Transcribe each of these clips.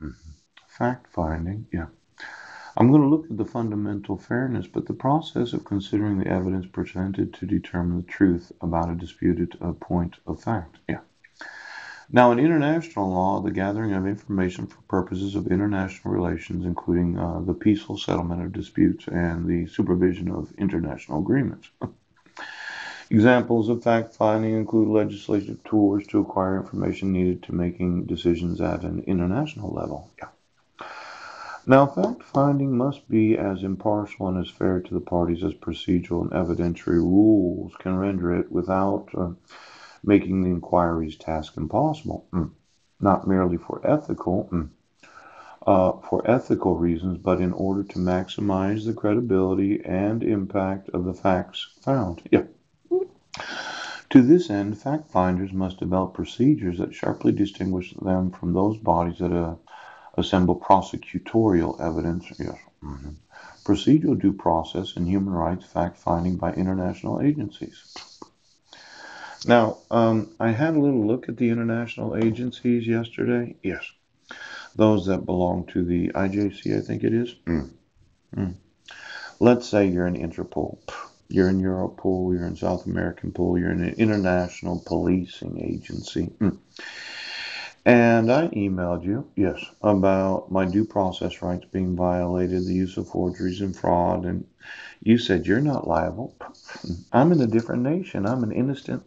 Mhm. Fact-finding, yeah. I'm going to look at the fundamental fairness, but the process of considering the evidence presented to determine the truth about a disputed point of fact. Yeah. Now, in international law, the gathering of information for purposes of international relations, including the peaceful settlement of disputes and the supervision of international agreements. Examples of fact finding include legislative tools to acquire information needed to making decisions at an international level. Yeah. Now, fact finding must be as impartial and as fair to the parties as procedural and evidentiary rules can render it without making the inquiry's task impossible. Not merely for ethical reasons, but in order to maximize the credibility and impact of the facts found. Yeah. To this end, fact finders must develop procedures that sharply distinguish them from those bodies that assemble prosecutorial evidence. Yes. Procedural due process and human rights fact finding by international agencies. Now, I had a little look at the international agencies yesterday. Yes. Those that belong to the IJC, I think it is. Mm. Let's say you're in Interpol. You're in Europol, you're in South American Pool, you're in an international policing agency. And I emailed you, yes, about my due process rights being violated, the use of forgeries and fraud, and you said you're not liable. I'm in a different nation. I'm an innocent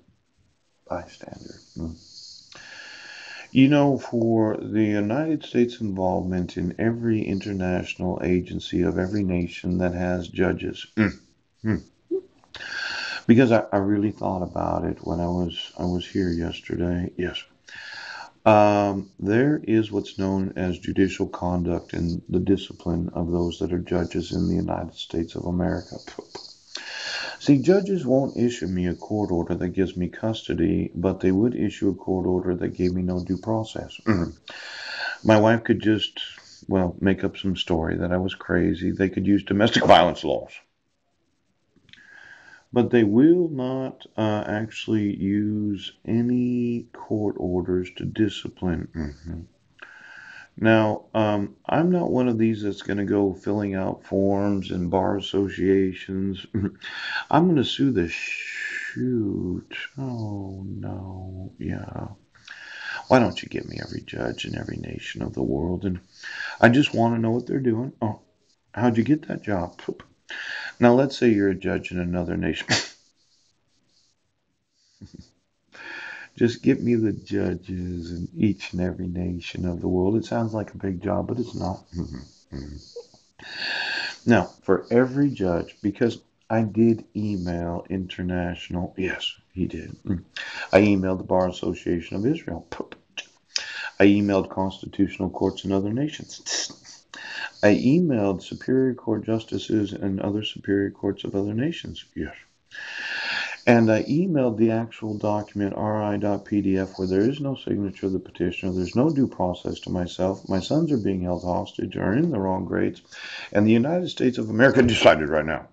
bystander. You know, for the United States involvement in every international agency of every nation that has judges, because I really thought about it when I was here yesterday. Yes. There is what's known as judicial conduct and the discipline of those that are judges in the United States of America. See, judges won't issue me a court order that gives me custody, but they would issue a court order that gave me no due process. My wife could just, well, make up some story that I was crazy. They could use domestic violence laws. But they will not actually use any court orders to discipline. Now, I'm not one of these that's going to go filling out forms in bar associations. I'm going to sue the shoot. Oh, no. Yeah. Why don't you give me every judge in every nation of the world? And I just want to know what they're doing. Oh, how'd you get that job? Now, let's say you're a judge in another nation. Just get me the judges in each and every nation of the world. It sounds like a big job, but it's not. Now, for every judge, because I did email international, yes, he did. I emailed the Bar Association of Israel. I emailed constitutional courts in other nations. I emailed superior court justices and other superior courts of other nations. Yes. And I emailed the actual document ri.pdf where there is no signature of the petitioner, there's no due process to myself, my sons are being held hostage, are in the wrong grades, and the United States of America decided right now.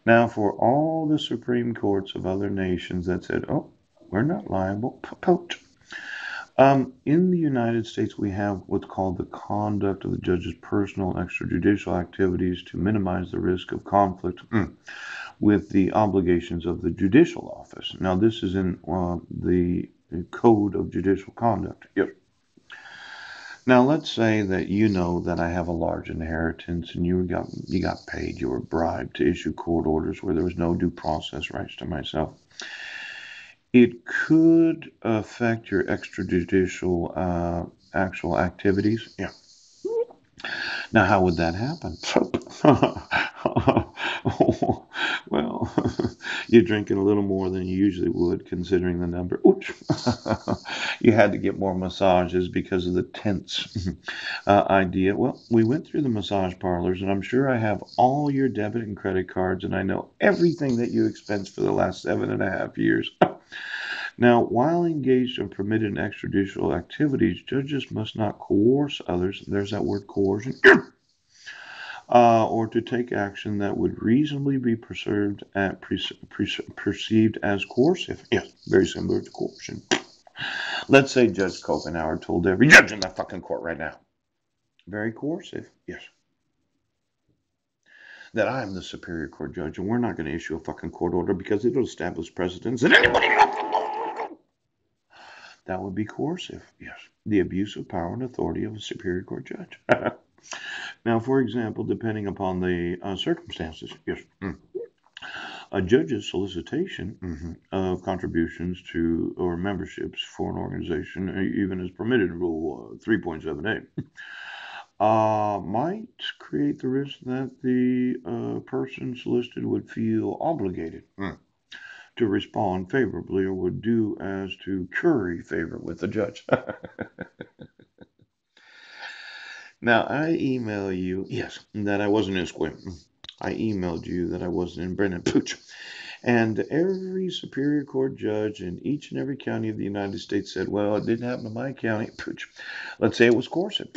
Now, for all the Supreme Courts of other nations that said, oh, we're not liable, in the United States, we have what's called the conduct of the judge's personal and extrajudicial activities to minimize the risk of conflict with the obligations of the judicial office. Now, this is in the Code of Judicial Conduct. Yep. Now, let's say that you know that I have a large inheritance and you got paid, you were bribed to issue court orders where there was no due process rights to myself. It could affect your extrajudicial actual activities. Yeah. Now, how would that happen? Well, you're drinking a little more than you usually would, considering the number. Oops. You had to get more massages because of the tense idea. Well, we went through the massage parlors, and I'm sure I have all your debit and credit cards, and I know everything that you expense for the last 7.5 years. Now, while engaged in permitted and extrajudicial activities, judges must not coerce others, there's that word coercion, or to take action that would reasonably be perceived as coercive. Yes, very similar to coercion. Let's say Judge Kopenhauer told every judge in that fucking court right now. Very coercive, yes. That I'm the Superior Court judge and we're not going to issue a fucking court order because it'll establish precedents that anybody. That would be coercive, yes. The abuse of power and authority of a Superior Court judge. Now, for example, depending upon the circumstances, yes. A judge's solicitation of contributions to or memberships for an organization, even as permitted in Rule 3.78, might create the risk that the person solicited would feel obligated to respond favorably or would do as to curry favor with the judge. Now, I email you, yes, that I wasn't in Squim. I emailed you that I wasn't in Brennan Pooch. And every Superior Court judge in each and every county of the United States said, well, it didn't happen to my county. Pooch. Let's say it was coercive.